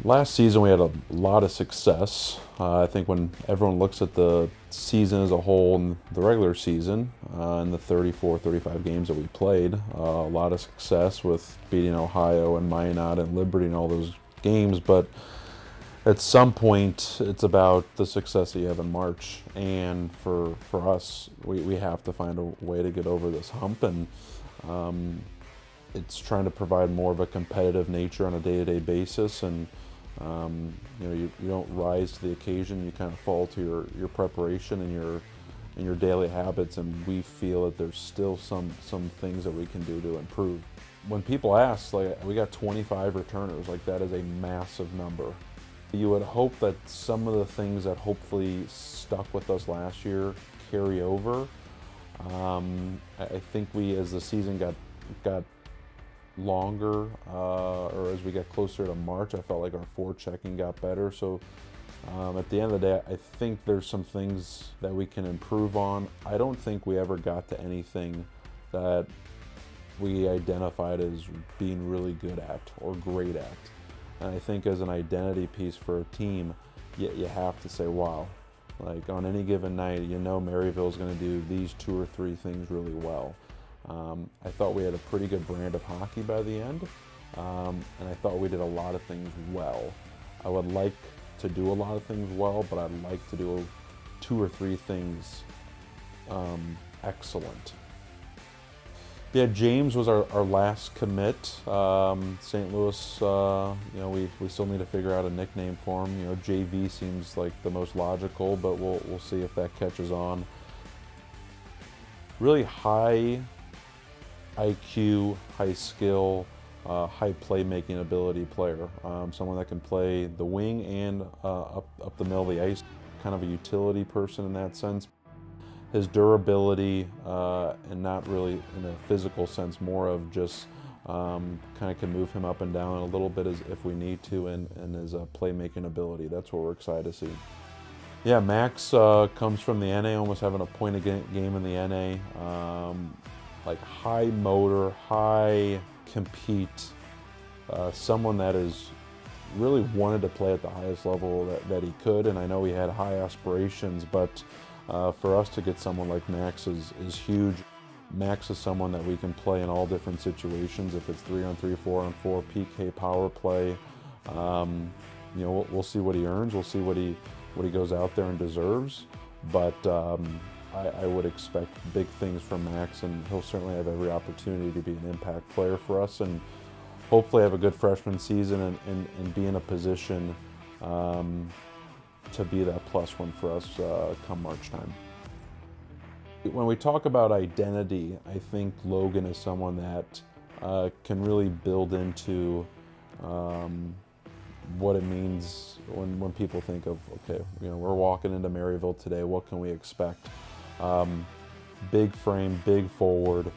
Last season we had a lot of success. I think when everyone looks at the season as a whole and the regular season and the 34, 35 games that we played, a lot of success with beating Ohio and Minot and Liberty and all those games, but at some point it's about the success that you have in March, and for us we have to find a way to get over this hump, and it's trying to provide more of a competitive nature on a day-to-day basis, and you don't rise to the occasion. You kind of fall to your preparation and your daily habits, and we feel that there's still some things that we can do to improve. When people ask, like, we got 25 returners, like that is a massive number. You would hope that some of the things that hopefully stuck with us last year carry over. I think we, as the season got longer, or as we got closer to March, I felt like our forechecking got better. So at the end of the day, I think there's some things that we can improve on. I don't think we ever got to anything that we identified as being really good at or great at. And I think as an identity piece for a team, you have to say, wow, like on any given night, Maryville is going to do these 2 or 3 things really well. I thought we had a pretty good brand of hockey by the end, and I thought we did a lot of things well. I would like to do a lot of things well, but I'd like to do 2 or 3 things excellent. Yeah, James was our last commit. St. Louis, we still need to figure out a nickname for him. JV seems like the most logical, but we'll see if that catches on. Really high IQ, high skill, high playmaking ability player. Someone that can play the wing and up the middle of the ice. Kind of a utility person in that sense. His durability, and not really in a physical sense, more of just kind of can move him up and down a little bit if we need to, and his playmaking ability. That's what we're excited to see. Yeah, Max comes from the NA, almost having a point a game in the NA. Like high motor, high compete, someone that is really wanted to play at the highest level that he could, and I know he had high aspirations, but for us to get someone like Max is huge. Max is someone that we can play in all different situations. If it's 3-on-3, 4-on-4, PK, power play, we'll see what he earns. We'll see what he goes out there and deserves. But I would expect big things from Max, and he'll certainly have every opportunity to be an impact player for us, and hopefully have a good freshman season and be in a position to be that +1 for us come March time. When we talk about identity, I think Logan is someone that can really build into what it means when people think of, okay, we're walking into Maryville today, what can we expect? Big frame, big forward,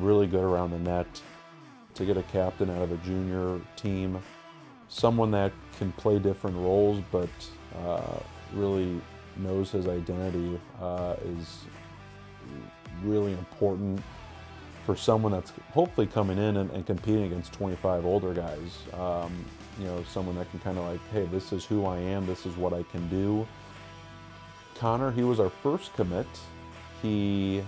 really good around the net. To get a captain out of a junior team, someone that can play different roles, but really knows his identity is really important for someone that's hopefully coming in and competing against 25 older guys. Someone that can kind of like, hey, this is who I am, this is what I can do. Connor, he was our first commit. He,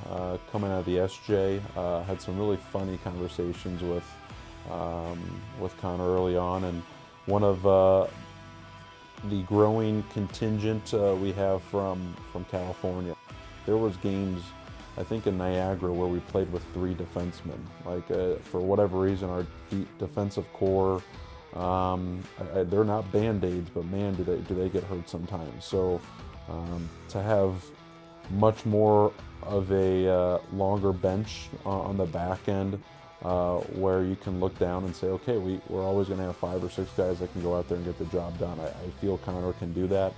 coming out of the SJ, had some really funny conversations with Connor early on, and one of the growing contingent we have from California. There was games, I think in Niagara, where we played with 3 defensemen. Like for whatever reason, our defensive core, they're not Band-Aids, but man, do they get hurt sometimes. So to have much more of a longer bench on the back end, where you can look down and say, okay, we're always going to have 5 or 6 guys that can go out there and get the job done. I feel Connor can do that,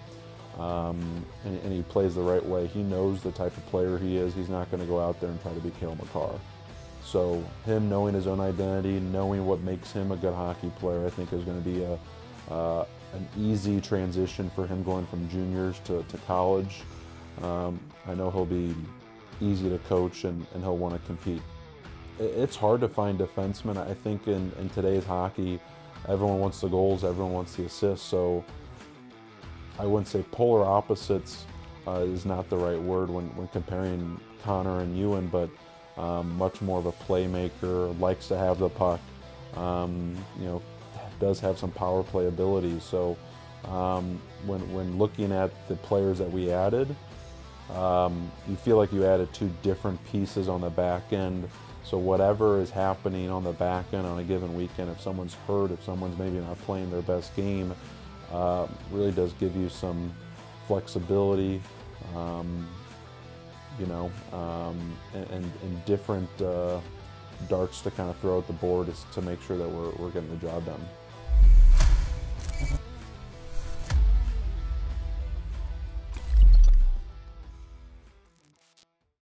and he plays the right way. He knows the type of player he is. He's not going to go out there and try to be Cale Makar. So him knowing his own identity, knowing what makes him a good hockey player, I think is going to be an easy transition for him going from juniors to college. I know he'll be easy to coach, and he'll want to compete. It's hard to find defensemen. I think in today's hockey, everyone wants the goals, everyone wants the assists. So I wouldn't say polar opposites is not the right word when comparing Connor and Ewan, but much more of a playmaker, likes to have the puck, you know, does have some power play ability. So when looking at the players that we added, you feel like you added two different pieces on the back end. So whatever is happening on the back end on a given weekend, if someone's hurt, if someone's maybe not playing their best game, really does give you some flexibility, you know, and different darts to kind of throw at the board is to make sure that we're getting the job done.